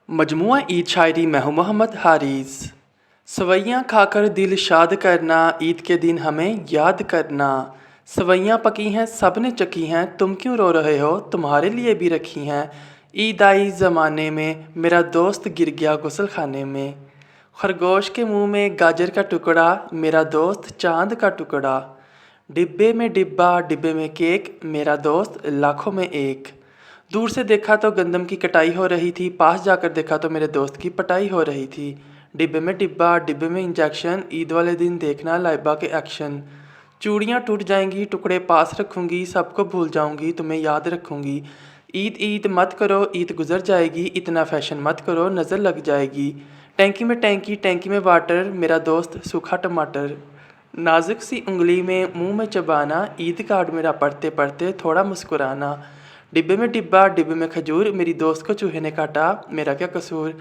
मजमुआ ईद शायरी मैं हूँ मोहम्मद हारिस। सवैयाँ खाकर दिल शाद करना, ईद के दिन हमें याद करना। सवैयाँ पकी हैं सब ने चखी हैं, तुम क्यों रो रहे हो तुम्हारे लिए भी रखी हैं। ईद आई ज़माने में मेरा दोस्त गिर गया गुसल खाने में। खरगोश के मुंह में गाजर का टुकड़ा, मेरा दोस्त चांद का टुकड़ा। डिब्बे में डिब्बा डिब्बे में केक, मेरा दोस्त लाखों में एक। दूर से देखा तो गंदम की कटाई हो रही थी, पास जाकर देखा तो मेरे दोस्त की पटाई हो रही थी। डिब्बे में डिब्बा डिब्बे में इंजेक्शन, ईद वाले दिन देखना लाइबा के एक्शन। चूड़ियाँ टूट जाएंगी टुकड़े पास रखूँगी, सबको भूल जाऊँगी तुम्हें याद रखूँगी। ईद ईद मत करो ईद गुजर जाएगी, इतना फैशन मत करो नज़र लग जाएगी। टैंकी में टैंकी टैंकी में वाटर, मेरा दोस्त सूखा टमाटर। नाजुक सी उंगली में मुंह में चबाना, ईद कार्ड मेरा पढ़ते पढ़ते थोड़ा मुस्कुराना। डिब्बे में डिब्बा डिब्बे में खजूर, मेरी दोस्त को चूहे ने काटा मेरा क्या कसूर।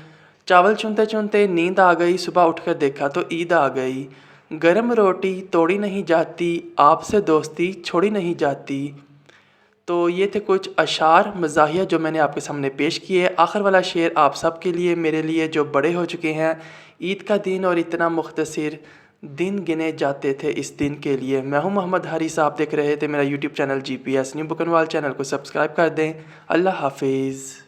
चावल चुनते चुनते नींद आ गई, सुबह उठकर देखा तो ईद आ गई। गरम रोटी तोड़ी नहीं जाती, आपसे दोस्ती छोड़ी नहीं जाती। तो ये थे कुछ अशार मज़ाहिया जो मैंने आपके सामने पेश किए। आखिर वाला शेर आप सब के लिए, मेरे लिए जो बड़े हो चुके हैं। ईद का दिन और इतना मुख्तसर दिन गिने जाते थे इस दिन के लिए। मैं हूं मोहम्मद हारिस, आप देख रहे थे मेरा यूट्यूब चैनल GPS न्यू बुकनवाल। चैनल को सब्सक्राइब कर दें। अल्लाह हाफिज़।